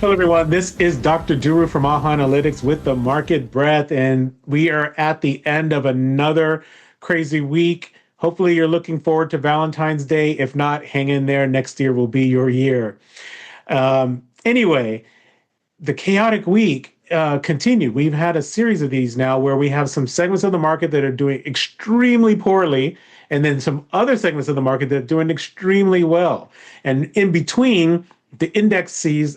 Hello, everyone. This is Dr. Guru from AHA Analytics with the market breadth, and we are at the end of another crazy week. Hopefully, you're looking forward to Valentine's Day. If not, hang in there. Next year will be your year. Anyway, the chaotic week continued. We've had a series of these now where we have some segments of the market that are doing extremely poorly, and then some other segments of the market that are doing extremely well. And in between, the indices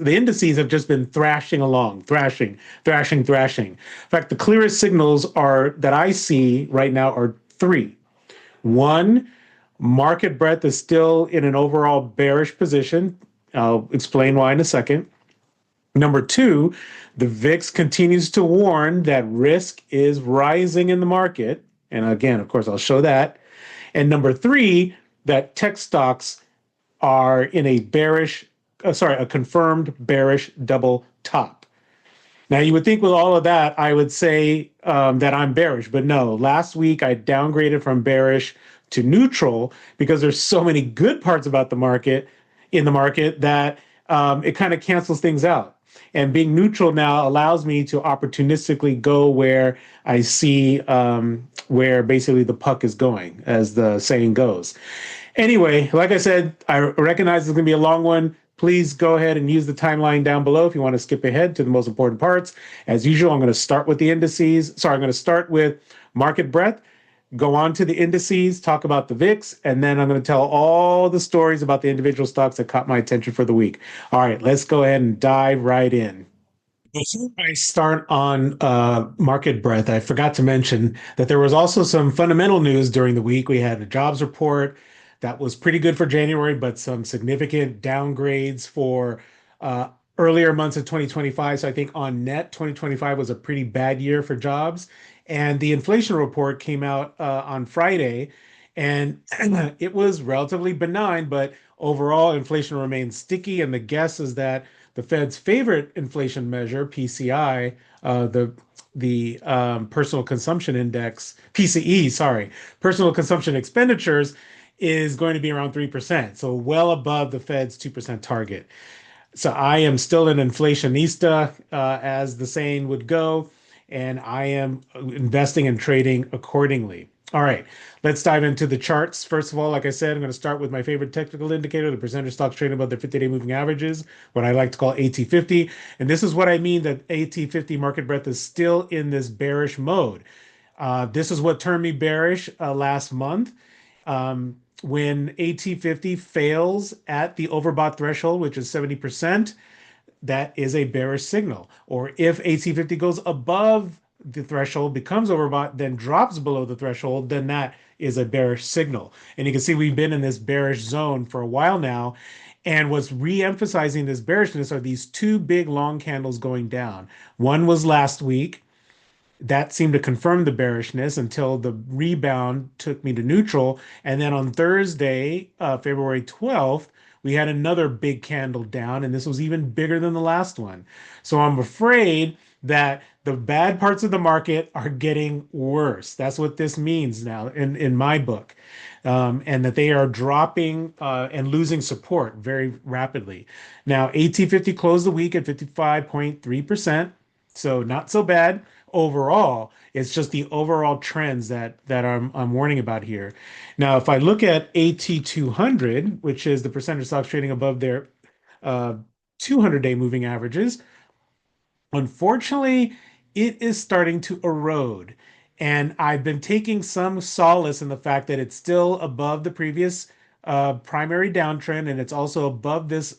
have just been thrashing along, thrashing, thrashing, thrashing. In fact, the clearest signals are that I see right now are three. One, market breadth is still in an overall bearish position. I'll explain why in a second. Number two, the VIX continues to warn that risk is rising in the market. And again, of course, I'll show that. And number three, that tech stocks are in a confirmed bearish double top. Now, you would think with all of that, I would say that I'm bearish, but no. Last week, I downgraded from bearish to neutral because there's so many good parts about the market that it kind of cancels things out. And being neutral now allows me to opportunistically go where I see where basically the puck is going, as the saying goes. Anyway, like I said, I recognize it's going to be a long one. Please go ahead and use the timeline down below if you want to skip ahead to the most important parts. As usual, I'm going to start with the indices. Sorry, I'm going to start with market breadth, go on to the indices, talk about the VIX, and then I'm going to tell all the stories about the individual stocks that caught my attention for the week. All right, let's go ahead and dive right in. Before I start on market breadth, I forgot to mention that there was also some fundamental news during the week. We had a jobs report that was pretty good for January, but some significant downgrades for earlier months of 2025. So I think on net, 2025 was a pretty bad year for jobs. And the inflation report came out on Friday, and it was relatively benign, but overall inflation remains sticky. And the guess is that the Fed's favorite inflation measure, PCI, the personal consumption index, PCE, sorry, personal consumption expenditures, is going to be around 3%, so well above the Fed's 2% target. So I am still an inflationista, as the saying would go, and I am investing and trading accordingly. All right, let's dive into the charts. First of all, like I said, I'm going to start with my favorite technical indicator, the percentage stocks trading above their 50-day moving averages, what I like to call AT50. And this is what I mean that AT50 market breadth is still in this bearish mode. This is what turned me bearish last month. When AT50 fails at the overbought threshold, which is 70%, that is a bearish signal. Or if AT50 goes above the threshold, becomes overbought, then drops below the threshold, then that is a bearish signal. And you can see we've been in this bearish zone for a while now. And what's re-emphasizing this bearishness are these two big long candles going down. One was last week. That seemed to confirm the bearishness until the rebound took me to neutral. And then on Thursday, February 12th, we had another big candle down, and this was even bigger than the last one. So I'm afraid that the bad parts of the market are getting worse. That's what this means now in my book. And that they are dropping and losing support very rapidly. Now, AT50 closed the week at 55.3%, so not so bad overall. It's just the overall trends that I'm warning about here. Now, if I look at AT200, which is the percentage stocks trading above their 200-day moving averages, unfortunately, it is starting to erode. And I've been taking some solace in the fact that it's still above the previous primary downtrend, and it's also above this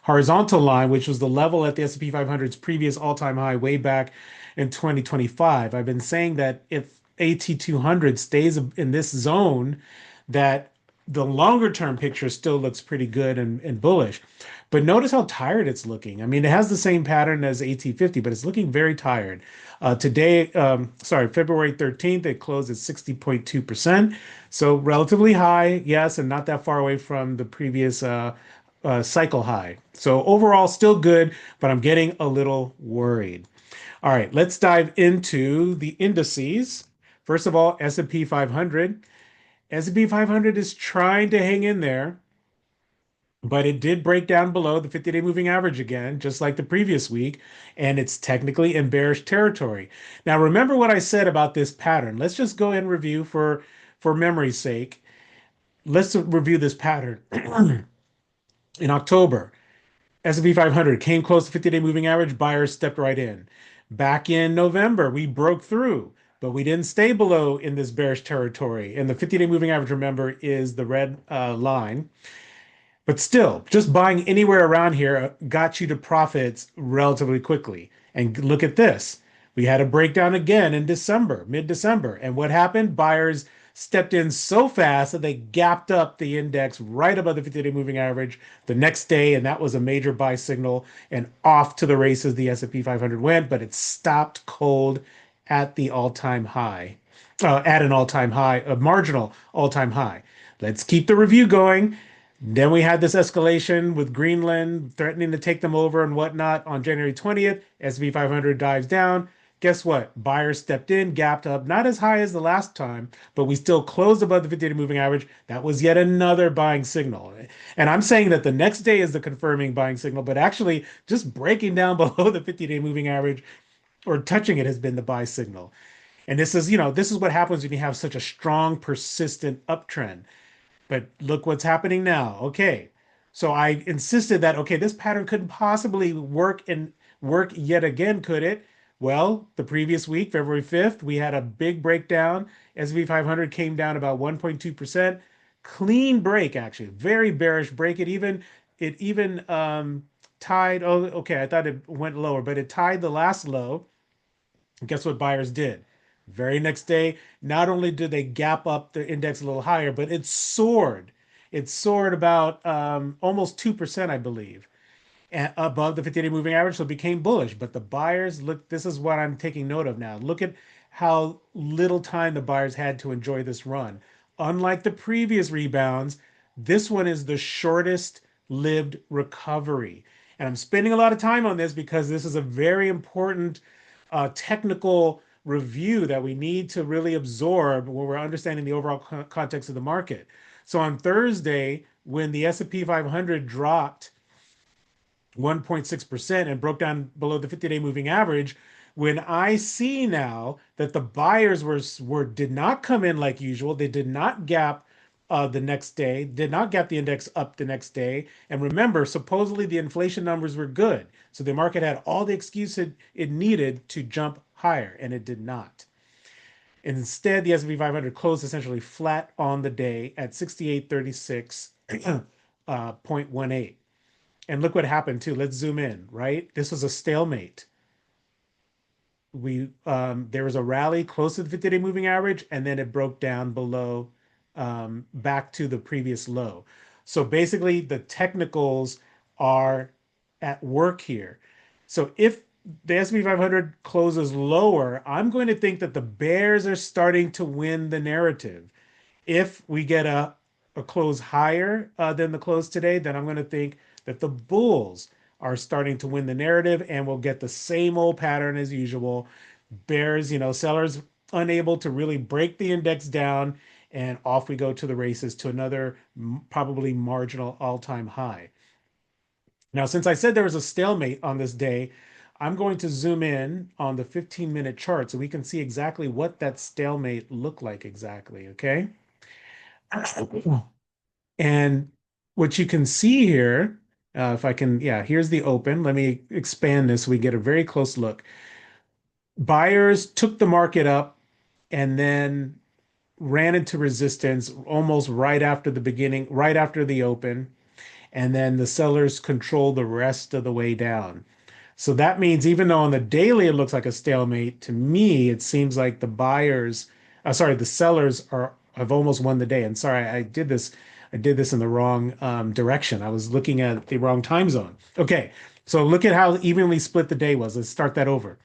horizontal line, which was the level at the S&P 500's previous all-time high way back in 2025. I've been saying that if AT200 stays in this zone, that the longer term picture still looks pretty good and bullish. But notice how tired it's looking. I mean, it has the same pattern as AT50, but it's looking very tired. Today, February 13th, it closed at 60.2%. So relatively high, yes, and not that far away from the previous cycle high. So overall, still good, but I'm getting a little worried. All right, let's dive into the indices. First of all, S&P 500. S&P 500 is trying to hang in there, but it did break down below the 50-day moving average again, just like the previous week, and it's technically in bearish territory. Now, remember what I said about this pattern. Let's just go and review for memory's sake. Let's review this pattern. In October, S&P 500 came close to 50-day moving average, buyers stepped right in. Back in November, we broke through, but we didn't stay below in this bearish territory. And the 50-day moving average, remember, is the red line. But still, just buying anywhere around here got you to profits relatively quickly. And look at this. We had a breakdown again in December, mid-December. And what happened? Buyers stepped in so fast that they gapped up the index right above the 50-day moving average the next day, and that was a major buy signal. And off to the races the S&P 500 went, but it stopped cold at the all-time high, at an all-time high, a marginal all-time high. Let's keep the review going. Then we had this escalation with Greenland threatening to take them over and whatnot on January 20th. S&P 500 dives down. Guess what? Buyers stepped in, gapped up, not as high as the last time, but we still closed above the 50-day moving average. That was yet another buying signal. And I'm saying that the next day is the confirming buying signal, but actually just breaking down below the 50-day moving average or touching it has been the buy signal. And this is, this is what happens when you have such a strong, persistent uptrend. But look what's happening now. Okay. So I insisted that, okay, this pattern couldn't possibly work yet again, could it? Well, the previous week, February 5th, we had a big breakdown. S&P 500 came down about 1.2%. Clean break, actually. Very bearish break. It even tied. Oh, okay. I thought it went lower, but it tied the last low. And guess what buyers did? Very next day, not only did they gap up the index a little higher, but it soared. It soared about almost 2%, I believe, above the 50-day moving average, so it became bullish. But the buyers, look, this is what I'm taking note of now. Look at how little time the buyers had to enjoy this run. Unlike the previous rebounds, this one is the shortest lived recovery. And I'm spending a lot of time on this because this is a very important technical review that we need to really absorb when we're understanding the overall context of the market. So on Thursday, when the S&P 500 dropped 1.6% and broke down below the 50-day moving average, when I see now that the buyers did not come in like usual, they did not gap the next day, did not gap the index up the next day. And remember, supposedly the inflation numbers were good. So the market had all the excuse it needed to jump higher, and it did not. Instead, the S&P 500 closed essentially flat on the day at 6836.18. And look what happened too. Let's zoom in, right? This was a stalemate. There was a rally close to the 50-day moving average, and then it broke down below, back to the previous low. So basically, the technicals are at work here. So if the S&P 500 closes lower, I'm going to think that the bears are starting to win the narrative. If we get a close higher than the close today, then I'm going to think that the bulls are starting to win the narrative and we'll get the same old pattern as usual. Bears, sellers unable to really break the index down, and off we go to the races to another probably marginal all-time high. Now, since I said there was a stalemate on this day, I'm going to zoom in on the 15-minute chart so we can see exactly what that stalemate looked like exactly, okay? And what you can see here, if I can, yeah, here's the open. Let me expand this so we get a very close look. Buyers took the market up and then ran into resistance almost right after the beginning, right after the open. And then the sellers controlled the rest of the way down. So that means even though on the daily it looks like a stalemate, to me, it seems like the sellers have almost won the day. And sorry, I did this in the wrong direction. I was looking at the wrong time zone. Okay, so look at how evenly split the day was. Let's start that over.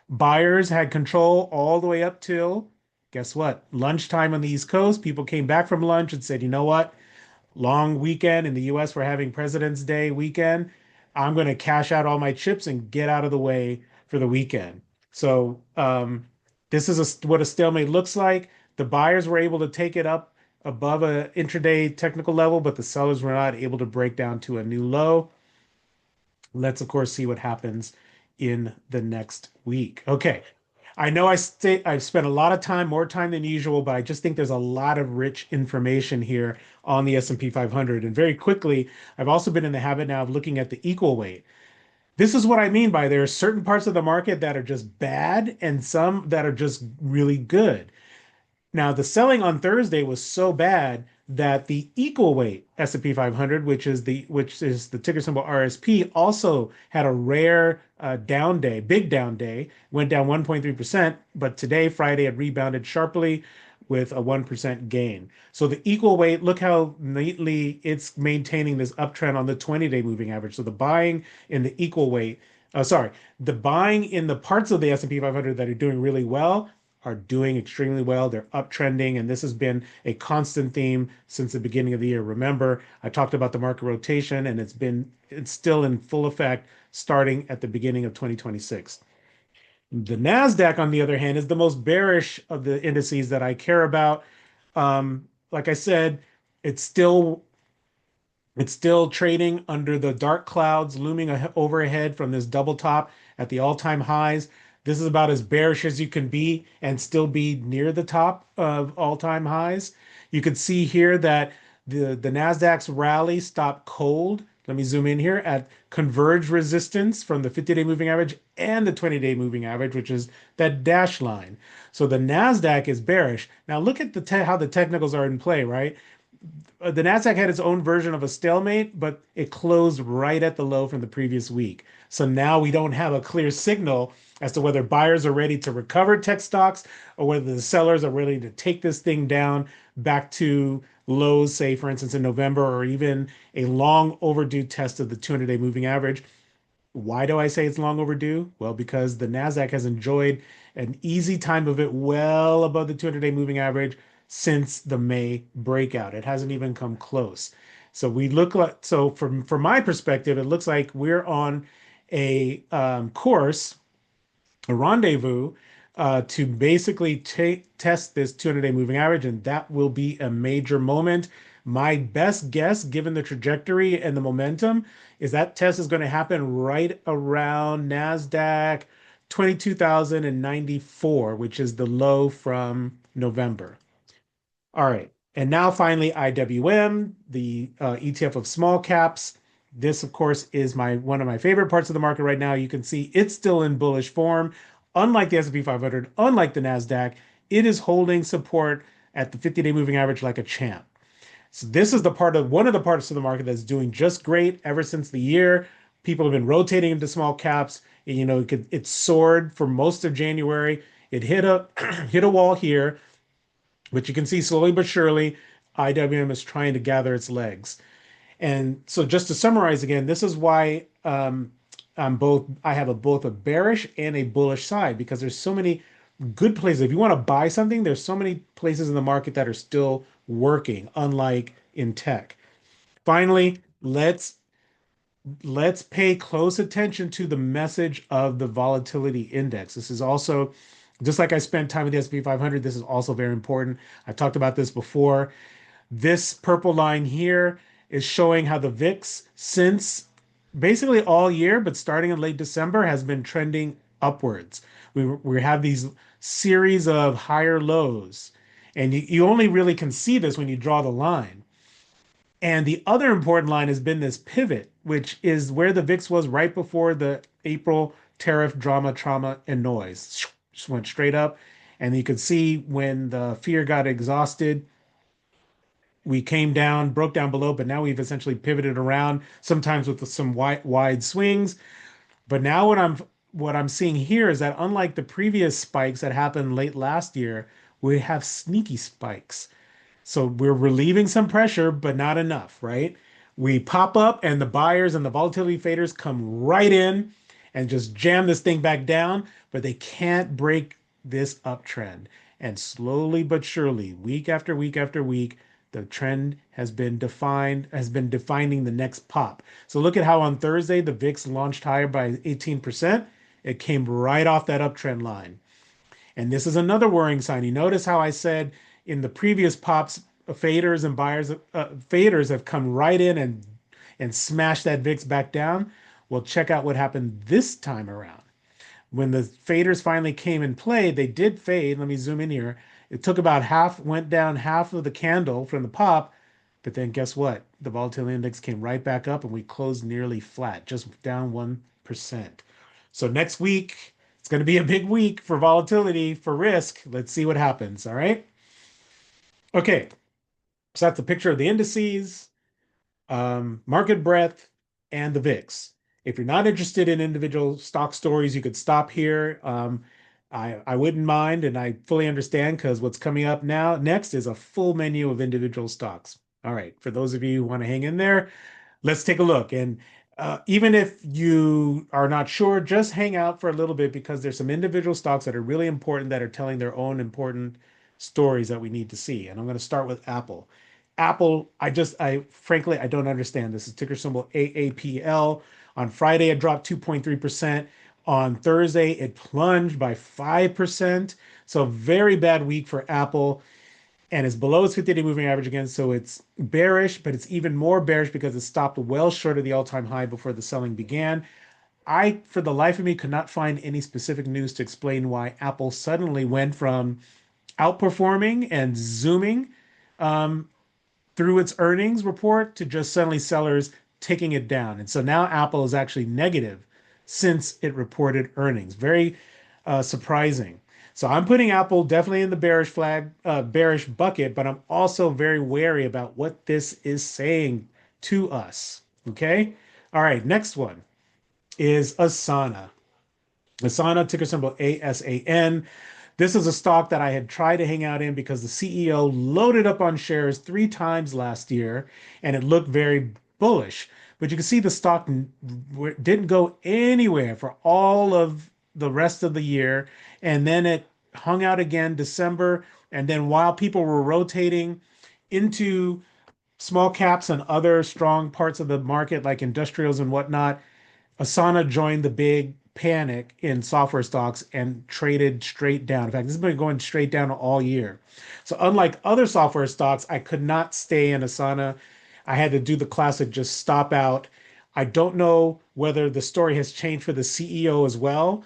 Buyers had control all the way up till, guess what? Lunchtime on the East Coast. People came back from lunch and said, you know what? Long weekend in the US, we're having President's Day weekend. I'm going to cash out all my chips and get out of the way for the weekend. So this is what a stalemate looks like. The buyers were able to take it up above a intraday technical level, but the sellers were not able to break down to a new low. Let's, of course, see what happens in the next week. Okay. I know I've spent a lot of time, more time than usual, but I just think there's a lot of rich information here on the S&P 500. And very quickly, I've also been in the habit now of looking at the equal weight. This is what I mean by there are certain parts of the market that are just bad and some that are just really good. Now, the selling on Thursday was so bad that the equal weight S&P 500, which is the ticker symbol RSP, also had a rare down day, big down day, went down 1.3%, but today, Friday, it rebounded sharply with a 1% gain. So the equal weight, look how neatly it's maintaining this uptrend on the 20-day moving average. So the buying in the equal weight, the buying in the parts of the S&P 500 that are doing really well are doing extremely well. They're uptrending, and this has been a constant theme since the beginning of the year. Remember, I talked about the market rotation, and it's still in full effect starting at the beginning of 2026. The NASDAQ, on the other hand, is the most bearish of the indices that I care about. Like I said, it's still it's still trading under the dark clouds looming overhead from this double top at the all-time highs. This is about as bearish as you can be and still be near the top of all-time highs. You can see here that the Nasdaq's rally stopped cold. Let me zoom in here at converged resistance from the 50-day moving average and the 20-day moving average, which is that dash line. So the Nasdaq is bearish. Now look at how the technicals are in play, right? The Nasdaq had its own version of a stalemate, but it closed right at the low from the previous week. So now we don't have a clear signal as to whether buyers are ready to recover tech stocks or whether the sellers are ready to take this thing down back to lows, say, for instance, in November, or even a long overdue test of the 200-day moving average. Why do I say it's long overdue? Well, because the NASDAQ has enjoyed an easy time of it well above the 200-day moving average since the May breakout. It hasn't even come close. So from my perspective, it looks like we're on a course, a rendezvous, to basically test this 200-day moving average, and that will be a major moment. My best guess, given the trajectory and the momentum, is that test is going to happen right around NASDAQ 22,094, which is the low from November. All right. And now finally, IWM, the ETF of small caps. This, of course, is one of my favorite parts of the market right now. You can see it's still in bullish form. Unlike the S&P 500, unlike the NASDAQ, it is holding support at the 50-day moving average like a champ. So this is one of the parts of the market that's doing just great ever since the year. People have been rotating into small caps. It soared for most of January. It hit a wall here, but you can see slowly but surely, IWM is trying to gather its legs. And so just to summarize again, this is why I have both a bearish and a bullish side, because there's so many good places. If you want to buy something, there's so many places in the market that are still working, unlike in tech. Finally, let's pay close attention to the message of the volatility index. This is also, just like I spent time with the S&P 500, this is also very important. I talked about this before. This purple line here is showing how the VIX, since basically all year, but starting in late December, has been trending upwards. We have these series of higher lows, and you only really can see this when you draw the line. And the other important line has been this pivot, which is where the VIX was right before the April tariff drama, trauma, and noise. Just went straight up. And you could see when the fear got exhausted, we came down, broke down below, but now we've essentially pivoted around, sometimes with some wide swings. But now what I'm seeing here is that unlike the previous spikes that happened late last year, we have sneaky spikes. So we're relieving some pressure, but not enough, right? We pop up and the buyers and the volatility faders come right in and just jam this thing back down, but they can't break this uptrend. And slowly but surely, week after week after week, the trend has been defining the next pop. So look at how on Thursday, the VIX launched higher by 18%. It came right off that uptrend line. And this is another worrying sign. You notice how I said in the previous pops, faders and buyers, faders have come right in and smashed that VIX back down. Well, check out what happened this time around. When the faders finally came in play, they did fade. Let me zoom in here. It took about half, went down half of the candle from the pop, but then guess what? The volatility index came right back up and we closed nearly flat, just down 1%. So next week, it's going to be a big week for volatility, for risk. Let's see what happens. All right. Okay. So that's a picture of the indices, market breadth, and the VIX. If you're not interested in individual stock stories, you could stop here. I wouldn't mind, and I fully understand because what's coming up now next is a full menu of individual stocks. All right, for those of you who want to hang in there, let's take a look. And even if you are not sure, just hang out for a little bit because there's some individual stocks that are really important that are telling their own important stories that we need to see. And I'm going to start with Apple. Apple, I frankly, I don't understand. This is ticker symbol AAPL. On Friday, it dropped 2.3%. On Thursday, it plunged by 5%. So very bad week for Apple and is below its 50-day moving average again. So it's bearish, but it's even more bearish because it stopped well short of the all-time high before the selling began. I, for the life of me, could not find any specific news to explain why Apple suddenly went from outperforming and zooming through its earnings report to just suddenly sellers taking it down. And so now Apple is actually negative since it reported earnings. Very surprising. So I'm putting Apple definitely in the bearish bucket, but I'm also very wary about what this is saying to us. Okay. All right. Next one is Asana. Asana, ticker symbol ASAN. This is a stock that I had tried to hang out in because the CEO loaded up on shares 3 times last year and it looked very bullish. But you can see the stock didn't go anywhere for all of the rest of the year. And then it hung out again December. And then while people were rotating into small caps and other strong parts of the market like industrials and whatnot, Asana joined the big panic in software stocks and traded straight down. In fact, this has been going straight down all year. So unlike other software stocks, I could not stay in Asana. I had to do the classic just stop out. I don't know whether the story has changed for the CEO as well.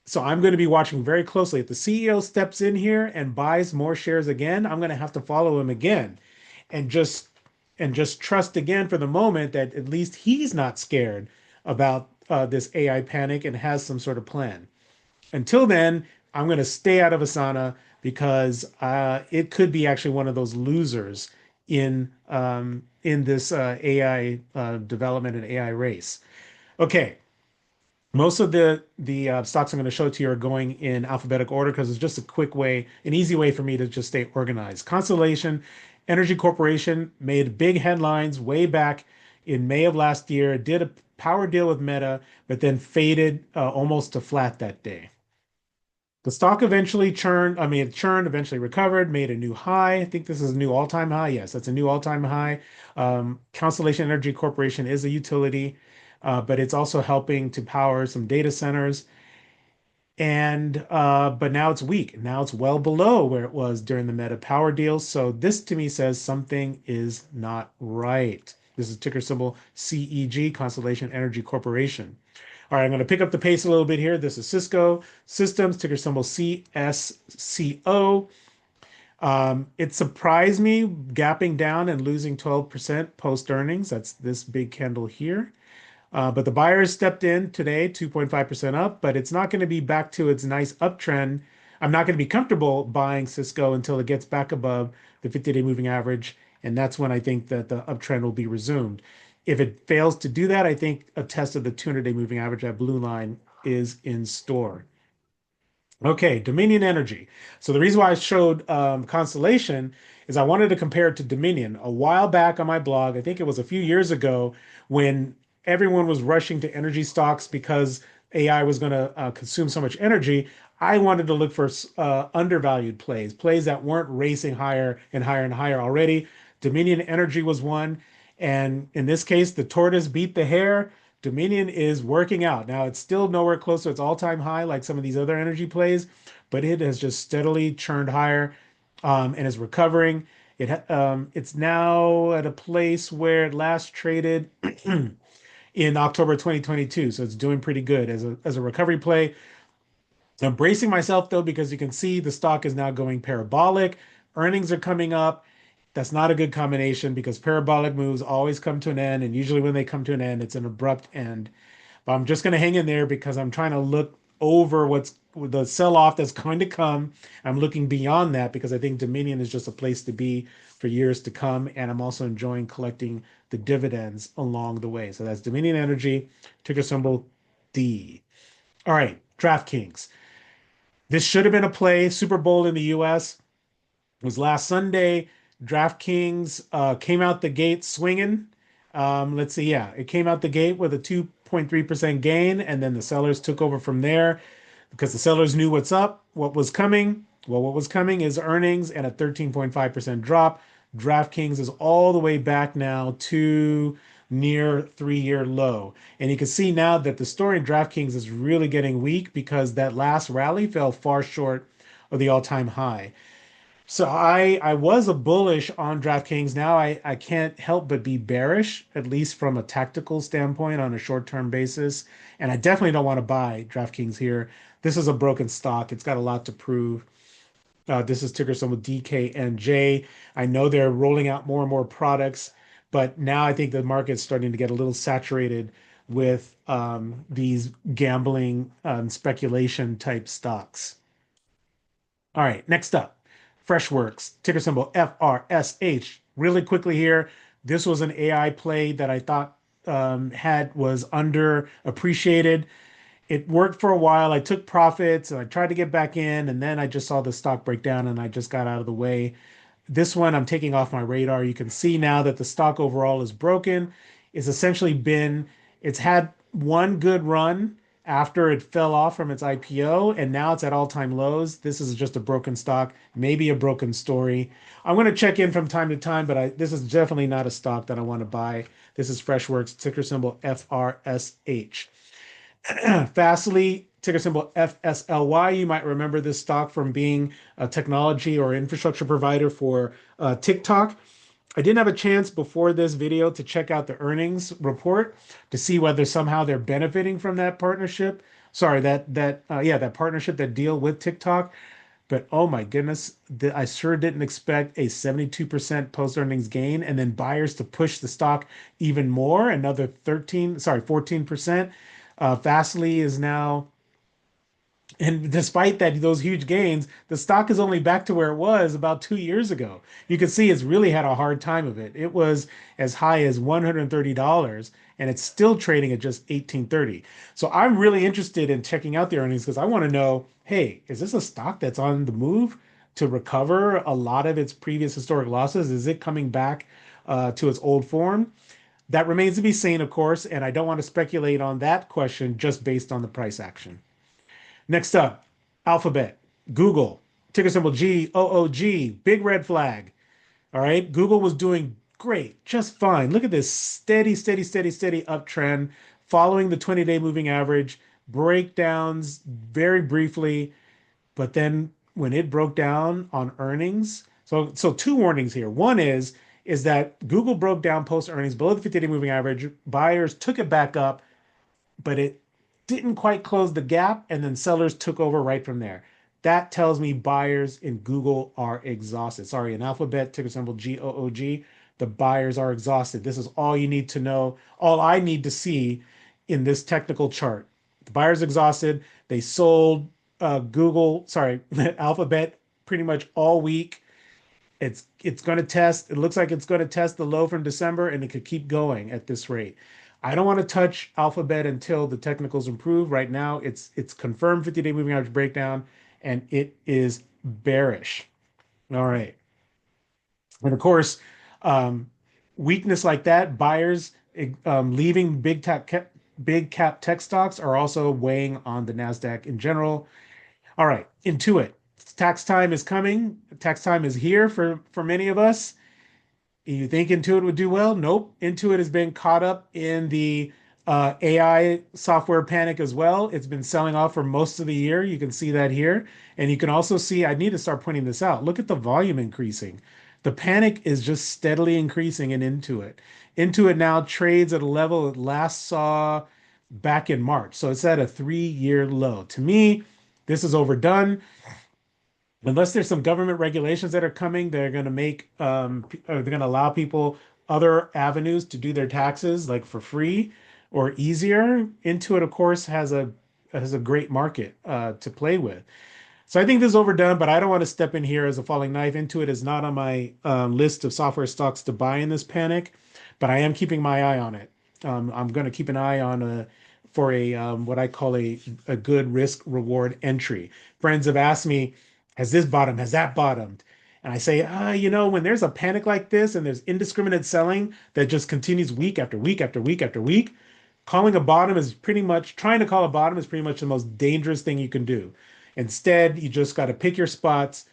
So I'm going to be watching very closely. If the CEO steps in here and buys more shares again, I'm going to have to follow him again and just trust again for the moment that at least he's not scared about this AI panic and has some sort of plan. Until then, I'm going to stay out of Asana because it could be actually one of those losers in this AI development and AI race. Okay, most of the stocks I'm going to show to you are going in alphabetical order because it's just a quick way, an easy way for me to just stay organized. Constellation Energy Corporation made big headlines way back in May of last year. It did a power deal with Meta, but then faded almost to flat that day. The stock eventually churned. I mean, it churned, eventually recovered, made a new high. I think this is a new all-time high. Yes, that's a new all-time high. Constellation Energy Corporation is a utility, but it's also helping to power some data centers. And but now it's weak. Now it's well below where it was during the Meta power deal. So this to me says something is not right. This is ticker symbol CEG, Constellation Energy Corporation. All right, I'm going to pick up the pace a little bit here. This is Cisco Systems, ticker symbol CSCO. It surprised me gapping down and losing 12% post earnings. That's this big candle here. But the buyers stepped in today, 2.5% up, but it's not going to be back to its nice uptrend. I'm not going to be comfortable buying Cisco until it gets back above the 50-day moving average. And that's when I think that the uptrend will be resumed. If it fails to do that, I think a test of the 200-day moving average, that blue line, is in store. Okay, Dominion Energy. So the reason why I showed Constellation is I wanted to compare it to Dominion. A while back on my blog, I think it was a few years ago, when everyone was rushing to energy stocks because AI was going to consume so much energy, I wanted to look for undervalued plays, plays that weren't racing higher and higher and higher already. Dominion Energy was one. And in this case, the tortoise beat the hare. Dominion is working out. Now, it's still nowhere close to its all-time high like some of these other energy plays, but it has just steadily churned higher and is recovering. It's now at a place where it last traded in October 2022, so it's doing pretty good as a recovery play. I'm bracing myself though because you can see the stock is now going parabolic. Earnings are coming up. That's not a good combination because parabolic moves always come to an end, and usually when they come to an end, it's an abrupt end. But I'm just going to hang in there because I'm trying to look over what's the sell-off that's going to come. I'm looking beyond that because I think Dominion is just a place to be for years to come, and I'm also enjoying collecting the dividends along the way. So that's Dominion Energy, ticker symbol D. All right, DraftKings. This should have been a play. Super Bowl in the US was last Sunday. DraftKings came out the gate swinging. Let's see. Yeah, it came out the gate with a 2.3% gain, and then the sellers took over from there because the sellers knew what's up, what was coming. Well, what was coming is earnings and a 13.5% drop. DraftKings is all the way back now to near 3-year low. And you can see now that the story in DraftKings is really getting weak because that last rally fell far short of the all-time high. So I was a bullish on DraftKings. Now I can't help but be bearish, at least from a tactical standpoint on a short-term basis. And I definitely don't want to buy DraftKings here. This is a broken stock. It's got a lot to prove. This is ticker symbol DKNJ. I know they're rolling out more and more products, but now I think the market's starting to get a little saturated with these gambling speculation type stocks. All right, next up, Freshworks, ticker symbol FRSH. Really quickly here, this was an AI play that I thought was underappreciated. It worked for a while. I took profits and I tried to get back in, and then I just saw the stock break down and I just got out of the way. This one I'm taking off my radar. You can see now that the stock overall is broken. It's essentially it's had one good run after it fell off from its IPO, and now it's at all-time lows. This is just a broken stock, maybe a broken story. I'm going to check in from time to time, but this is definitely not a stock that I want to buy. This is Freshworks, ticker symbol FRSH. Fastly, ticker symbol FSLY. You might remember this stock from being a technology or infrastructure provider for TikTok. I didn't have a chance before this video to check out the earnings report to see whether somehow they're benefiting from that partnership. Sorry, that partnership, that deal with TikTok. But oh my goodness, I sure didn't expect a 72% post-earnings gain and then buyers to push the stock even more, another 14%. Fastly is now, and despite those huge gains, the stock is only back to where it was about 2 years ago. You can see it's really had a hard time of it. It was as high as $130 and it's still trading at just 18.30. So I'm really interested in checking out the earnings because I want to know, hey, is this a stock that's on the move to recover a lot of its previous historic losses? Is it coming back to its old form? That remains to be seen, of course, and I don't want to speculate on that question just based on the price action. Next up, Alphabet, Google, ticker symbol GOOG, big red flag. All right, Google was doing great, just fine. Look at this steady, steady, steady, steady uptrend following the 20-day moving average, breakdowns very briefly, but then when it broke down on earnings, so two warnings here. One is that Google broke down post earnings below the 50-day moving average. Buyers took it back up, but it didn't quite close the gap, and then sellers took over right from there. That tells me buyers in Google are exhausted. Sorry, in Alphabet, ticker symbol GOOG, the buyers are exhausted. This is all you need to know, all I need to see in this technical chart. The buyers exhausted. They sold Alphabet pretty much all week. It's going to test. It looks like it's going to test the low from December, and it could keep going at this rate. I don't want to touch Alphabet until the technicals improve. Right now, it's confirmed 50-day moving average breakdown, and it is bearish. All right, and of course, um, weakness like that, buyers leaving big cap tech stocks are also weighing on the Nasdaq in general. All right, Intuit. Tax time is coming. Tax time is here for many of us. You think Intuit would do well? Nope. Intuit has been caught up in the AI software panic as well. It's been selling off for most of the year. You can see that here. And you can also see, I need to start pointing this out. Look at the volume increasing. The panic is just steadily increasing in Intuit. Intuit now trades at a level it last saw back in March. So it's at a 3-year low. To me, this is overdone. Unless there's some government regulations that are coming, they're going to make they're going to allow people other avenues to do their taxes like for free or easier. Intuit, of course, has a great market to play with. So I think this is overdone, but I don't want to step in here as a falling knife. Intuit is not on my list of software stocks to buy in this panic, but I am keeping my eye on it. I'm going to keep an eye on for a what I call a good risk reward entry. Friends have asked me, has this bottomed? Has that bottomed? And I say, when there's a panic like this and there's indiscriminate selling that just continues week after week after week after week, calling a bottom is pretty much trying to call a bottom is pretty much the most dangerous thing you can do. Instead, you just got to pick your spots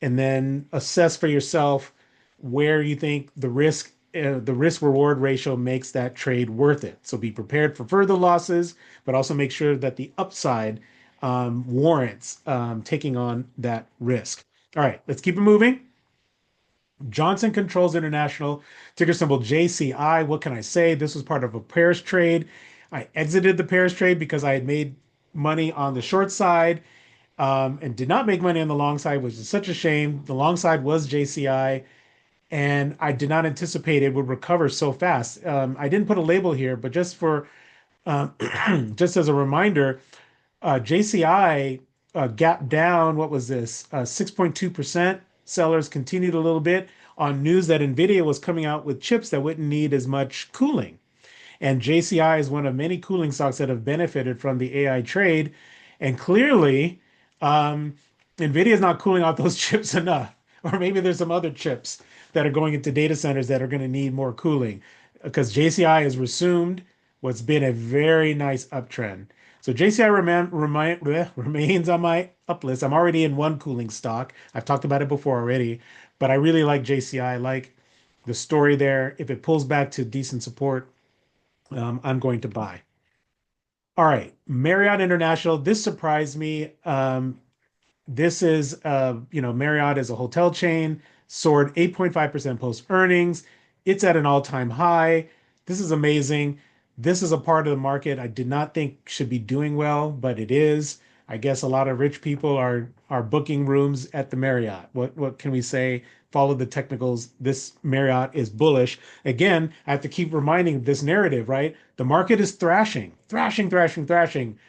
and then assess for yourself where you think the risk reward ratio makes that trade worth it. So be prepared for further losses, but also make sure that the upside warrants taking on that risk. All right, let's keep it moving. Johnson Controls International, ticker symbol JCI. What can I say? This was part of a pairs trade. I exited the pairs trade because I had made money on the short side and did not make money on the long side, which is such a shame. The long side was JCI, and I did not anticipate it would recover so fast. I didn't put a label here, but just for um, just as a reminder, JCI gapped down. What was this? 6.2%. Sellers continued a little bit on news that NVIDIA was coming out with chips that wouldn't need as much cooling. And JCI is one of many cooling stocks that have benefited from the AI trade. And clearly, um, NVIDIA is not cooling out those chips enough. Or maybe there's some other chips that are going into data centers that are going to need more cooling because JCI has resumed what's been a very nice uptrend. So JCI remains on my up list. I'm already in one cooling stock. I've talked about it before already, but I really like JCI. I like the story there. If it pulls back to decent support, I'm going to buy. All right, Marriott International. This surprised me. This is, Marriott is a hotel chain, soared 8.5% post earnings. It's at an all-time high. This is amazing. This is a part of the market I did not think should be doing well, but it is. I guess a lot of rich people are booking rooms at the Marriott. What can we say? Follow the technicals. This Marriott is bullish. Again, I have to keep reminding this narrative, right? The market is thrashing, thrashing, thrashing, thrashing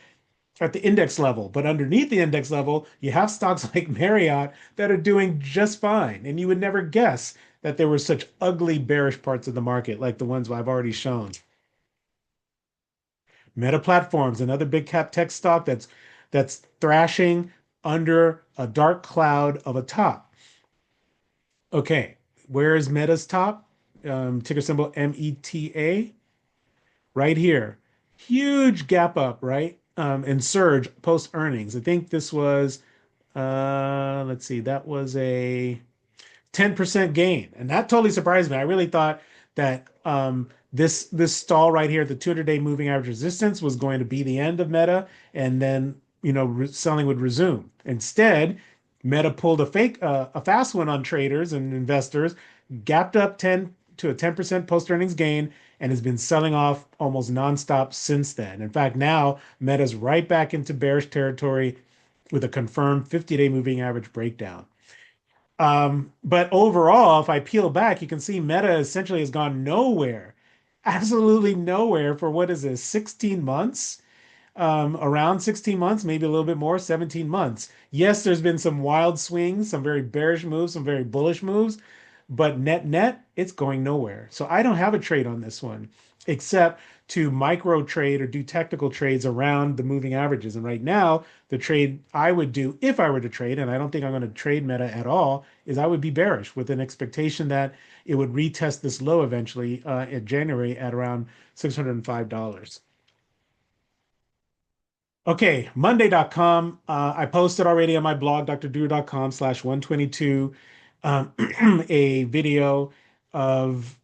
at the index level. But underneath the index level, you have stocks like Marriott that are doing just fine. And you would never guess that there were such ugly bearish parts of the market like the ones I've already shown. Meta Platforms, another big cap tech stock that's thrashing under a dark cloud of a top. Okay, where is Meta's top? Ticker symbol META, right here. Huge gap up, right? And surge post earnings. I think this was let's see, that was a 10% gain. And that totally surprised me. I really thought that this stall right here, the 200-day moving average resistance, was going to be the end of Meta, and then selling would resume. Instead, Meta pulled a fast one on traders and investors, gapped up 10% post earnings gain, and has been selling off almost nonstop since then. In fact, now Meta's right back into bearish territory with a confirmed 50-day moving average breakdown. But overall, if I peel back, you can see Meta essentially has gone nowhere, absolutely nowhere for what is this, 16 months? Around 16 months, maybe a little bit more, 17 months. Yes, there's been some wild swings, some very bearish moves, some very bullish moves, but net, it's going nowhere. So I don't have a trade on this one, except to micro trade or do technical trades around the moving averages. And right now, the trade I would do if I were to trade, and I don't think I'm going to trade Meta at all, is I would be bearish with an expectation that it would retest this low eventually in January at around $605. Okay, Monday.com. I posted already on my blog, drdrew.com/122, a video of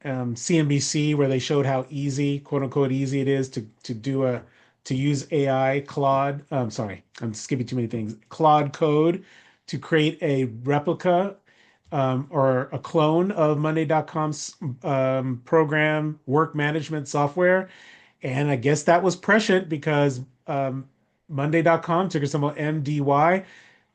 CNBC where they showed how easy, quote unquote, easy it is to use AI Claude. Sorry, I'm skipping too many things. Claude code to create a replica or a clone of Monday.com's program work management software. And I guess that was prescient because Monday.com, ticker symbol MDY,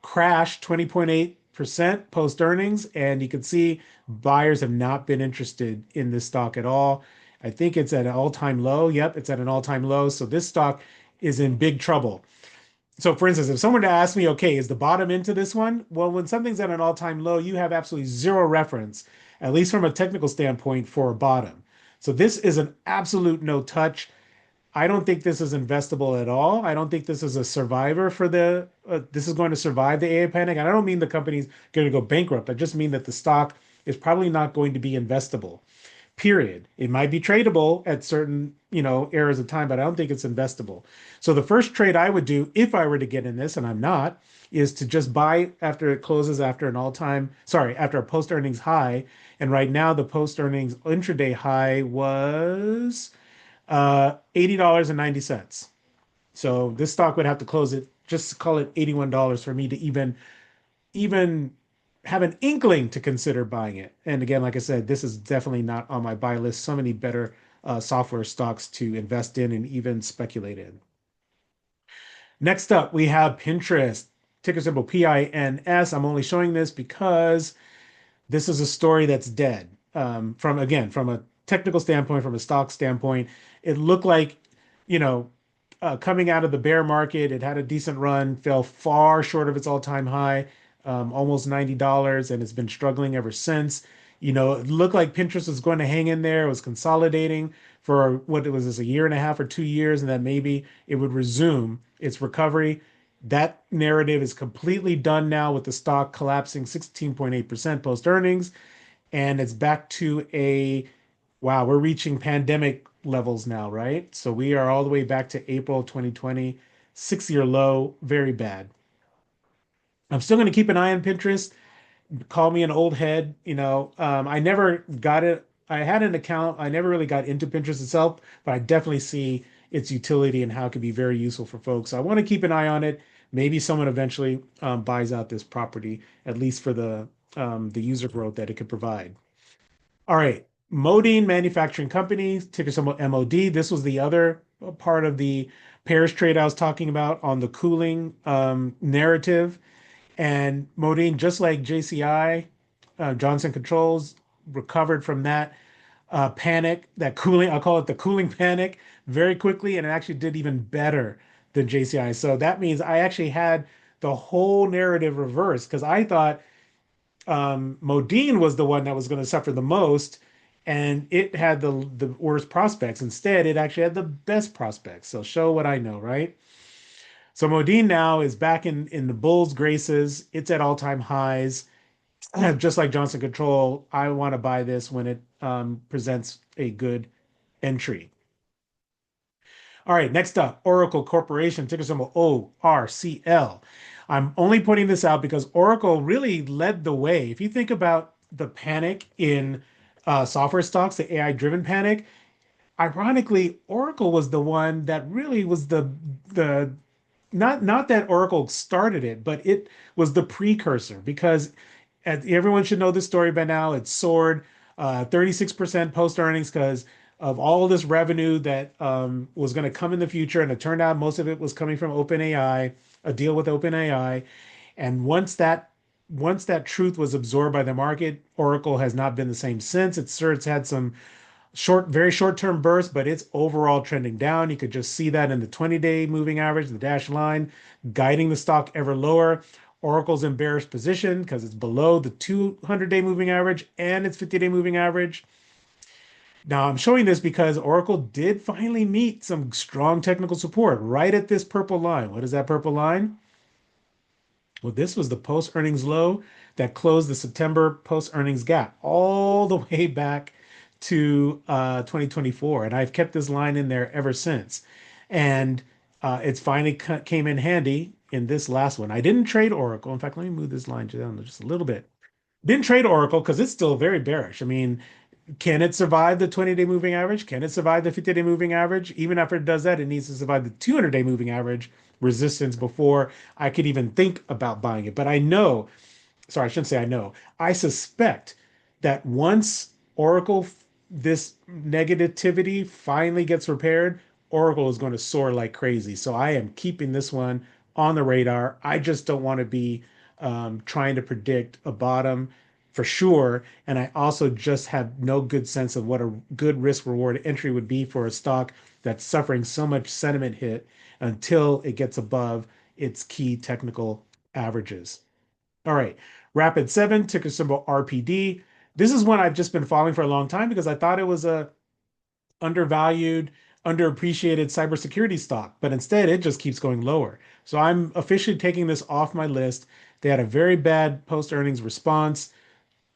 crashed 20.8% post earnings. And you can see buyers have not been interested in this stock at all. I think it's at an all-time low. Yep, it's at an all-time low. So this stock is in big trouble. So for instance, if someone were to ask me, okay, is the bottom into this one? Well, when something's at an all-time low, you have absolutely zero reference, at least from a technical standpoint, for a bottom. So this is an absolute no touch. I don't think this is investable at all. I don't think this is a survivor for this is going to survive the AI panic. And I don't mean the company's going to go bankrupt. I just mean that the stock is probably not going to be investable, period. It might be tradable at certain, areas of time, but I don't think it's investable. So the first trade I would do if I were to get in this, and I'm not, is to just buy after it closes after after a post earnings high. And right now the post earnings intraday high was $80.90. So this stock would have to close it, just call it $81 for me to even have an inkling to consider buying it. And again, like I said, this is definitely not on my buy list. So many better software stocks to invest in and even speculate in. Next up, we have Pinterest, ticker symbol PINS. I'm only showing this because this is a story that's dead. From a technical standpoint, from a stock standpoint, it looked like, you know, coming out of the bear market, it had a decent run, fell far short of its all-time high, almost $90, and it's been struggling ever since. It looked like Pinterest was going to hang in there. It was consolidating for what it was this a year and a half or 2 years, and that maybe it would resume its recovery. That narrative is completely done now with the stock collapsing 16.8% post earnings. And it's back to wow, we're reaching pandemic levels now, right? So we are all the way back to April 2020, 6 year low, very bad. I'm still going to keep an eye on Pinterest. Call me an old head. I never got it. I had an account. I never really got into Pinterest itself, but I definitely see its utility and how it can be very useful for folks. So I want to keep an eye on it. Maybe someone eventually buys out this property, at least for the user growth that it could provide. All right. Modine Manufacturing Company, ticker symbol MOD. This was the other part of the pairs trade I was talking about on the cooling narrative. And Modine, just like JCI, Johnson Controls, recovered from that panic, that cooling, I'll call it the cooling panic, very quickly. And it actually did even better than JCI. So that means I actually had the whole narrative reversed because I thought Modine was the one that was going to suffer the most, and it had the worst prospects. Instead, it actually had the best prospects. So show what I know, right? So Modine now is back in the Bulls' graces. It's at all-time highs. Just like Johnson Control, I want to buy this when it presents a good entry. All right, next up, Oracle Corporation, ticker symbol ORCL. I'm only pointing this out because Oracle really led the way. If you think about the panic in software stocks, the AI-driven panic, ironically, Oracle was the one that really was the not that Oracle started it, but it was the precursor because everyone should know this story by now. It soared 36% post earnings because of all this revenue that was going to come in the future. And it turned out most of it was coming from OpenAI, a deal with OpenAI. And once that truth was absorbed by the market, Oracle has not been the same since. It's had some very short-term bursts, but it's overall trending down. You could just see that in the 20-day moving average, the dashed line, guiding the stock ever lower. Oracle's in bearish position because it's below the 200-day moving average and its 50-day moving average. Now, I'm showing this because Oracle did finally meet some strong technical support right at this purple line. What is that purple line? Well, this was the post-earnings low that closed the September post-earnings gap all the way back to 2024. And I've kept this line in there ever since. And it's finally came in handy in this last one. I didn't trade Oracle. In fact, let me move this line down just a little bit. Didn't trade Oracle because it's still very bearish. I mean, can it survive the 20-day moving average? Can it survive the 50-day moving average? Even after it does that, it needs to survive the 200-day moving average resistance before I could even think about buying it. But I know sorry, I shouldn't say I know. I suspect that once Oracle, this negativity finally gets repaired, Oracle is going to soar like crazy. So I am keeping this one on the radar. I just don't want to be trying to predict a bottom for sure. And I also just have no good sense of what a good risk reward entry would be for a stock that's suffering so much sentiment hit until it gets above its key technical averages. All right. Rapid 7, ticker symbol RPD. This is one I've just been following for a long time because I thought it was a undervalued, underappreciated cybersecurity stock, but instead it just keeps going lower. So I'm officially taking this off my list. They had a very bad post earnings response,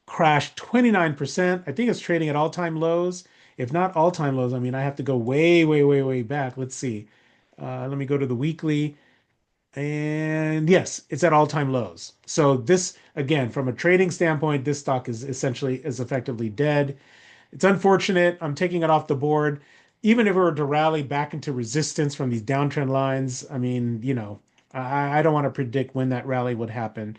crashed 29%. I think it's trading at all-time lows. If not all-time lows, I mean, I have to go way, way, way, way back. Let's see. Let me go to the weekly. And yes, it's at all-time lows. So this, again, from a trading standpoint, this stock is effectively dead. It's unfortunate. I'm taking it off the board. Even if it were to rally back into resistance from these downtrend lines, I mean, I don't want to predict when that rally would happen.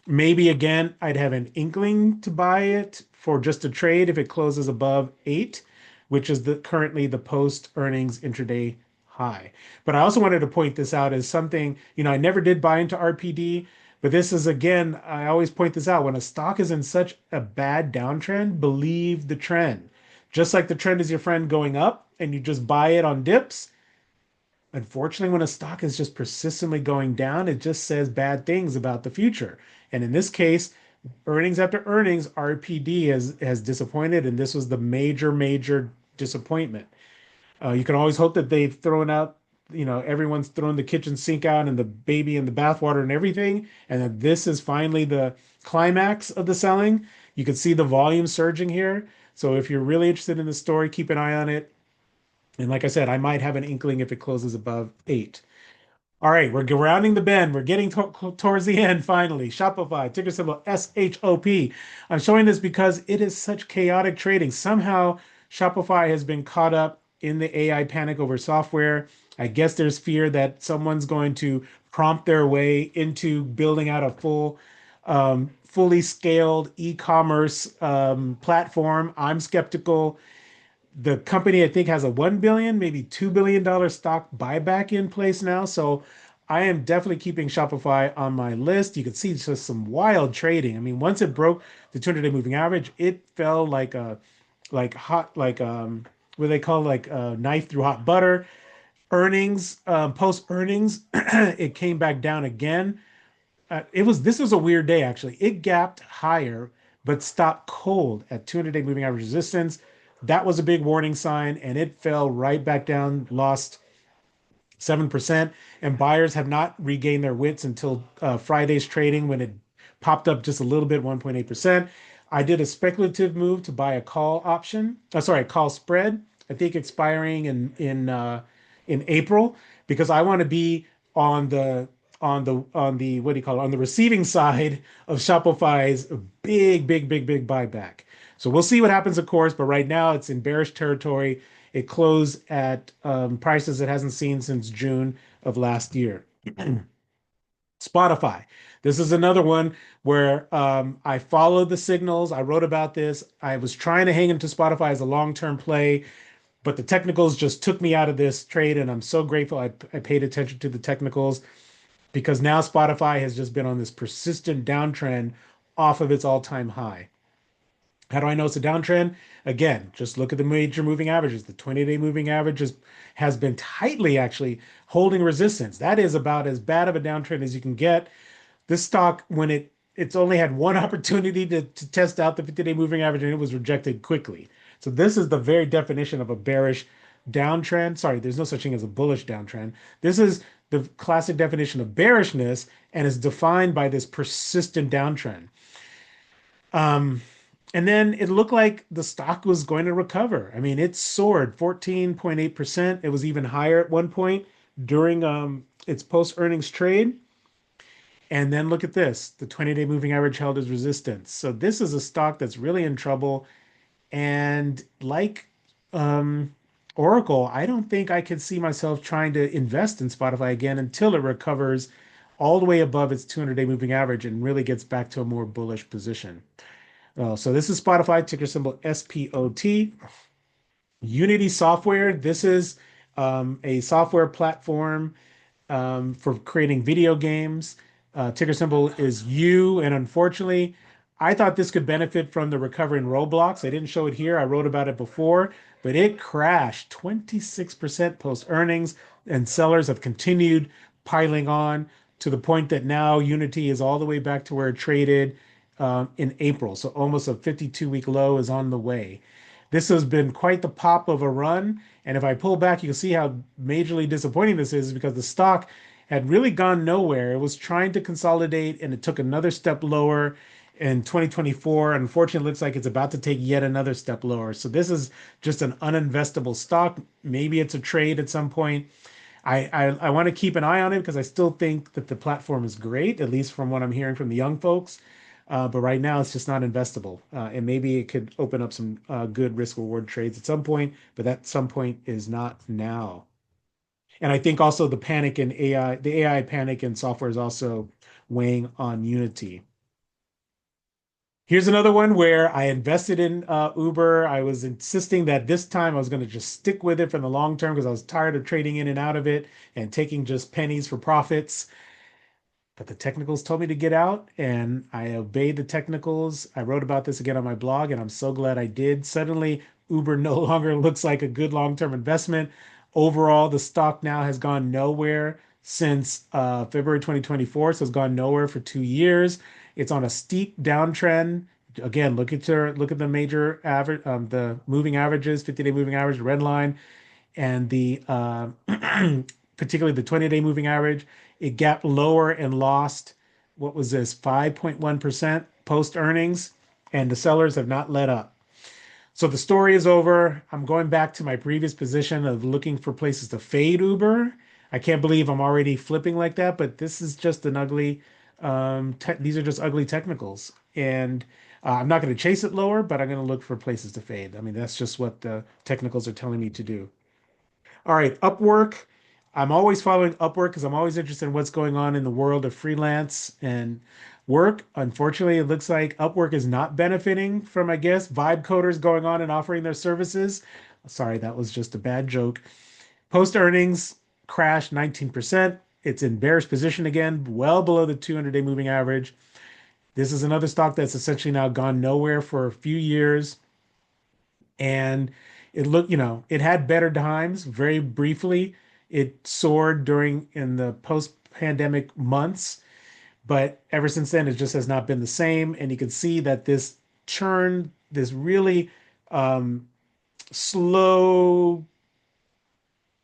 Maybe again, I'd have an inkling to buy it for just a trade if it closes above 8, which is currently the post earnings intraday high. But I also wanted to point this out as something, I never did buy into RPD, but this is again, I always point this out when a stock is in such a bad downtrend, believe the trend. Just like the trend is your friend going up and you just buy it on dips, unfortunately, when a stock is just persistently going down, it just says bad things about the future. And in this case, earnings after earnings, RPD has disappointed, and this was the major, major disappointment. You can always hope that they've thrown out, everyone's thrown the kitchen sink out and the baby in the bathwater and everything, and that this is finally the climax of the selling. You can see the volume surging here. So if you're really interested in the story, keep an eye on it. And like I said, I might have an inkling if it closes above 8. All right, we're rounding the bend. We're getting towards the end finally. Shopify, ticker symbol SHOP. I'm showing this because it is such chaotic trading. Somehow, Shopify has been caught up in the AI panic over software. I guess there's fear that someone's going to prompt their way into building out a fully scaled e-commerce platform. I'm skeptical. The company I think has a 1 billion, maybe $2 billion stock buyback in place now. So I am definitely keeping Shopify on my list. You can see it's just some wild trading. I mean, once it broke the 200-day moving average, it fell like hot, what they call like a knife through hot butter. Earnings, post earnings, it came back down again. This was a weird day actually. It gapped higher but stopped cold at 200-day moving average resistance. That was a big warning sign, and it fell right back down, lost 7%. And buyers have not regained their wits until Friday's trading when it popped up just a little bit, 1.8%. I did a speculative move to buy a call option. Sorry, call spread. I think expiring in April because I want to be on the what do you call it, on the receiving side of Shopify's big, big, big, big buyback. So we'll see what happens, of course, but right now it's in bearish territory. It closed at prices it hasn't seen since June of last year. Spotify. This is another one where I followed the signals. I wrote about this. I was trying to hang into Spotify as a long-term play, but the technicals just took me out of this trade, and I'm so grateful I paid attention to the technicals because now Spotify has just been on this persistent downtrend off of its all-time high. How do I know it's a downtrend? Again, just look at the major moving averages. The 20-day moving average has been tightly actually holding resistance. That is about as bad of a downtrend as you can get. This stock, when it's only had one opportunity to test out the 50-day moving average and it was rejected quickly. So this is the very definition of a bearish downtrend. Sorry, there's no such thing as a bullish downtrend. This is the classic definition of bearishness and is defined by this persistent downtrend. And then it looked like the stock was going to recover. I mean, it soared 14.8%. It was even higher at one point during its post earnings trade. And then look at this, the 20-day moving average held as resistance. So this is a stock that's really in trouble. And like Oracle, I don't think I could see myself trying to invest in Spotify again until it recovers all the way above its 200-day moving average and really gets back to a more bullish position. So this is Spotify, ticker symbol SPOT. Unity Software. This is a software platform for creating video games. Ticker symbol is U. And unfortunately, I thought this could benefit from the recovery in Roblox. I didn't show it here. I wrote about it before, but it crashed 26% post earnings, and sellers have continued piling on to the point that now Unity is all the way back to where it traded in April. So almost a 52-week low is on the way. This has been quite the pop of a run. And if I pull back, you can see how majorly disappointing this is because the stock had really gone nowhere. It was trying to consolidate and it took another step lower in 2024. Unfortunately, it looks like it's about to take yet another step lower. So this is just an uninvestable stock. Maybe it's a trade at some point. I want to keep an eye on it because I still think that the platform is great, at least from what I'm hearing from the young folks. But right now, it's just not investable. And maybe it could open up some good risk reward trades at some point, but that some point is not now. And I think also the panic in AI, the AI panic in software is also weighing on Unity. Here's another one where I invested in Uber. I was insisting that this time I was going to just stick with it for the long term because I was tired of trading in and out of it and taking just pennies for profits. But the technicals told me to get out, and I obeyed the technicals. I wrote about this again on my blog, and I'm so glad I did. Suddenly, Uber no longer looks like a good long-term investment. Overall, the stock now has gone nowhere since February 2024, so it's gone nowhere for 2 years. It's on a steep downtrend. Again, look at the major average, the moving averages, 50-day moving average, red line, and the particularly the 20-day moving average. It gapped lower and lost, what was this, 5.1% post earnings, and the sellers have not let up. So the story is over. I'm going back to my previous position of looking for places to fade Uber. I can't believe I'm already flipping like that, but this is just an ugly, these are just ugly technicals. And I'm not going to chase it lower, but I'm going to look for places to fade. I mean, that's just what the technicals are telling me to do. All right, Upwork. I'm always following Upwork because I'm always interested in what's going on in the world of freelance and work. Unfortunately, it looks like Upwork is not benefiting from, I guess, vibe coders going on and offering their services. Sorry, that was just a bad joke. Post earnings crashed 19%. It's in bearish position again, well below the 200-day moving average. This is another stock that's essentially now gone nowhere for a few years. And it looked, it had better times very briefly. It soared during in the post-pandemic months, but ever since then, it just has not been the same. And you can see that this churn, this really um, slow,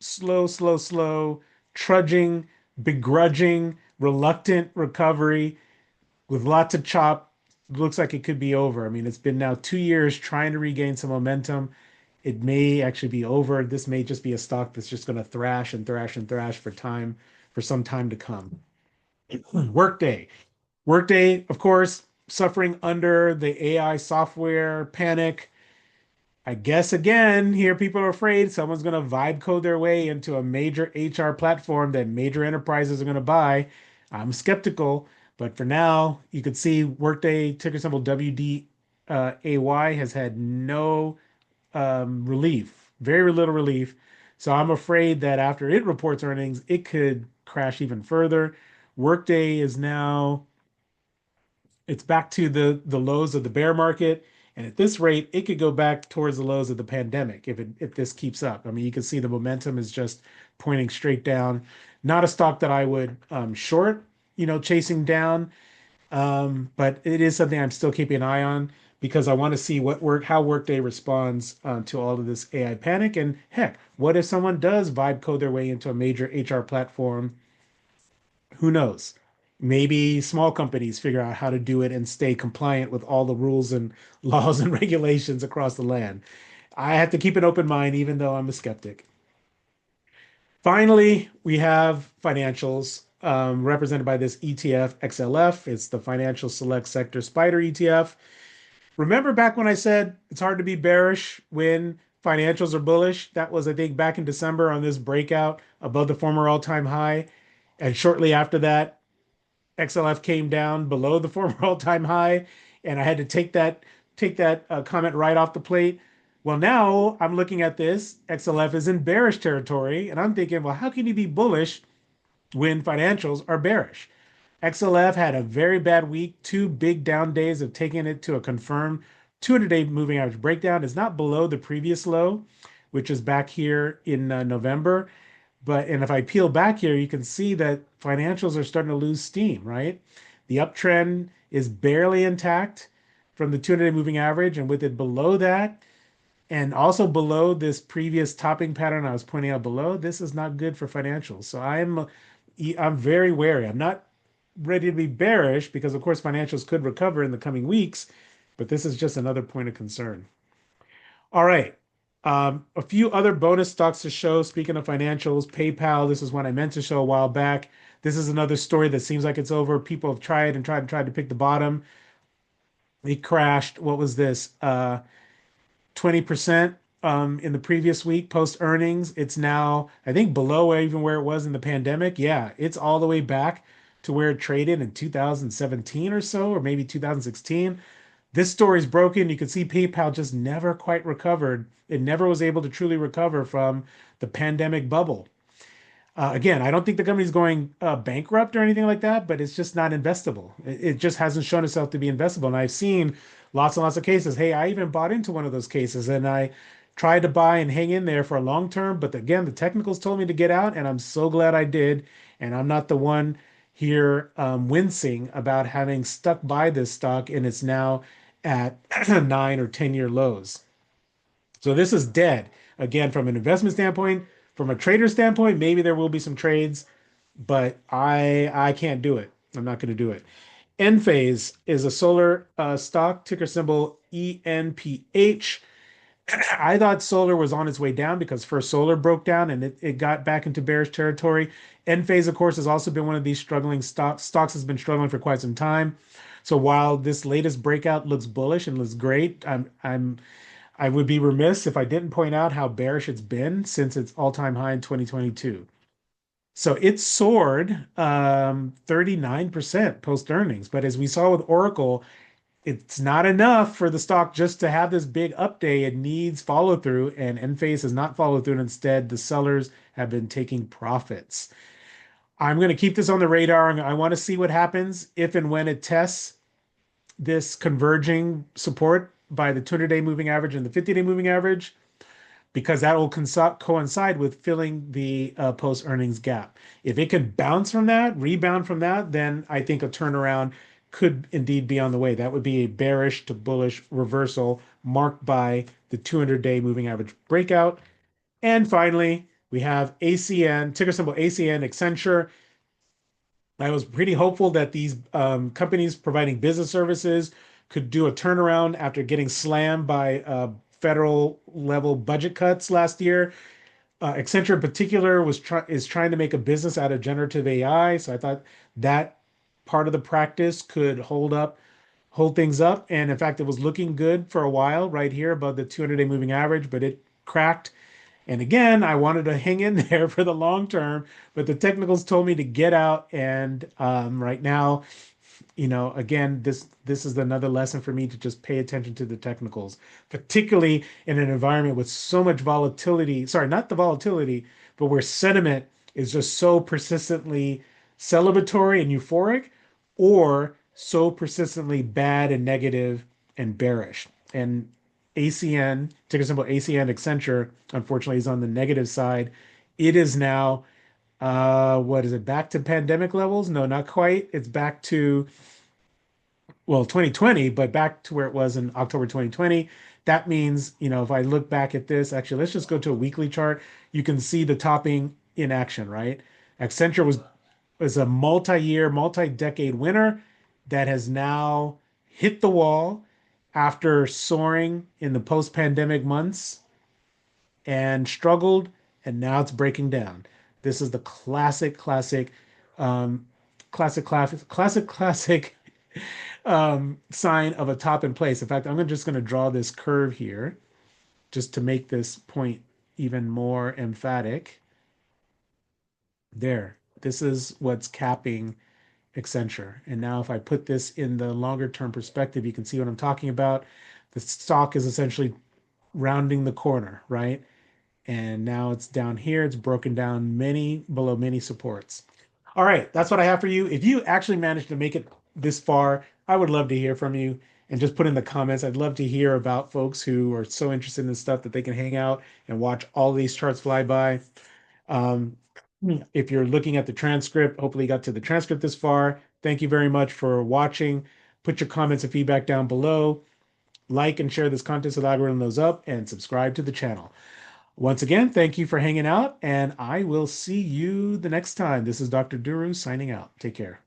slow, trudging, begrudging, reluctant recovery with lots of chop, looks like it could be over. I mean, it's been now 2 years trying to regain some momentum. It may actually be over. This may just be a stock that's just going to thrash and thrash and thrash for some time to come. Workday. Workday, of course, suffering under the AI software panic. I guess again, here people are afraid someone's going to vibe code their way into a major HR platform that major enterprises are going to buy. I'm skeptical, but for now, you can see Workday ticker symbol WDAY has had no relief, very little relief. So I'm afraid that after it reports earnings, it could crash even further. Workday is now it's back to the lows of the bear market. And at this rate, it could go back towards the lows of the pandemic if this keeps up. I mean, you can see the momentum is just pointing straight down. Not a stock that I would short, chasing down. But it is something I'm still keeping an eye on because I want to see how Workday responds to all of this AI panic. And heck, what if someone does vibe code their way into a major HR platform? Who knows? Maybe small companies figure out how to do it and stay compliant with all the rules and laws and regulations across the land. I have to keep an open mind, even though I'm a skeptic. Finally, we have financials represented by this ETF XLF. It's the Financial Select Sector Spider ETF. Remember back when I said it's hard to be bearish when financials are bullish? That was, I think, back in December on this breakout above the former all-time high. And shortly after that, XLF came down below the former all-time high, and I had to take that comment right off the plate. Well, now I'm looking at this. XLF is in bearish territory, and I'm thinking, well, how can you be bullish when financials are bearish? XLF had a very bad week, two big down days of taking it to a confirmed 200-day moving average breakdown. Is not below the previous low, which is back here in November. And if I peel back here, you can see that financials are starting to lose steam, right? The uptrend is barely intact from the 200-day moving average, and with it below that, and also below this previous topping pattern I was pointing out below, this is not good for financials. So I'm very wary. I'm not ready to be bearish because, of course, financials could recover in the coming weeks, but this is just another point of concern. All right. A few other bonus stocks to show. Speaking of financials, PayPal, this is one I meant to show a while back. This is another story that seems like it's over. People have tried and tried and tried to pick the bottom. It crashed. What was this? 20% in the previous week post earnings. It's now, I think, below even where it was in the pandemic. Yeah, it's all the way back to where it traded in 2017 or so, or maybe 2016. This story's broken. You can see PayPal just never quite recovered. It never was able to truly recover from the pandemic bubble. Again, I don't think the company's going bankrupt or anything like that, but it's just not investable. It just hasn't shown itself to be investable. And I've seen lots and lots of cases. Hey, I even bought into one of those cases and I tried to buy and hang in there for a long term. But again, the technicals told me to get out, and I'm so glad I did. And I'm not the one here wincing about having stuck by this stock, and it's now at 9 or 10 year lows. So this is dead. Again, from an investment standpoint, from a trader standpoint, maybe there will be some trades, but I can't do it. I'm not going to do it. Enphase is a solar stock, ticker symbol ENPH. I thought solar was on its way down because First Solar broke down and it got back into bearish territory. Enphase, of course, has also been one of these struggling stocks. Stocks has been struggling for quite some time. So while this latest breakout looks bullish and looks great, I would be remiss if I didn't point out how bearish it's been since its all-time high in 2022. So it soared 39% post earnings. But as we saw with Oracle, it's not enough for the stock just to have this big up day. It needs follow through, and Enphase has not followed through. And instead, the sellers have been taking profits. I'm going to keep this on the radar. I want to see what happens if and when it tests this converging support by the 200-day moving average and the 50-day moving average, because that will coincide with filling the post earnings gap. If it can bounce from that, rebound from that, then I think a turnaround could indeed be on the way. That would be a bearish to bullish reversal marked by the 200-day moving average breakout. And finally, we have ACN, ticker symbol ACN, Accenture. I was pretty hopeful that these companies providing business services could do a turnaround after getting slammed by federal level budget cuts last year. Accenture in particular is trying to make a business out of generative AI. So I thought that part of the practice could hold things up. And in fact, it was looking good for a while right here above the 200-day moving average, but it cracked. And again, I wanted to hang in there for the long term, but the technicals told me to get out. And right now, again, this is another lesson for me to just pay attention to the technicals, particularly in an environment with so much volatility. Sorry, not the volatility, but where sentiment is just so persistently celebratory and euphoric, or so persistently bad and negative and bearish. And ACN, ticker symbol ACN Accenture, unfortunately, is on the negative side. It is now, what is it, back to pandemic levels? No, not quite. It's back to, well, 2020, but back to where it was in October 2020. That means, if I look back at this, actually, let's just go to a weekly chart. You can see the topping in action, right? Accenture was a multi-year, multi-decade winner that has now hit the wall after soaring in the post-pandemic months and struggled, and now it's breaking down. This is the um, classic sign of a top in place. In fact, I'm just going to draw this curve here just to make this point even more emphatic. There, this is what's capping Accenture. And now if I put this in the longer term perspective, you can see what I'm talking about. The stock is essentially rounding the corner, right? And now it's down here. It's broken down below many supports. All right, that's what I have for you. If you actually managed to make it this far, I would love to hear from you and just put in the comments. I'd love to hear about folks who are so interested in this stuff that they can hang out and watch all these charts fly by. Um, if you're looking at the transcript, hopefully you got to the transcript this far. Thank you very much for watching. Put your comments and feedback down below. Like and share this content so the algorithm knows up, and subscribe to the channel. Once again, thank you for hanging out, and I will see you the next time. This is Dr. Duru signing out. Take care.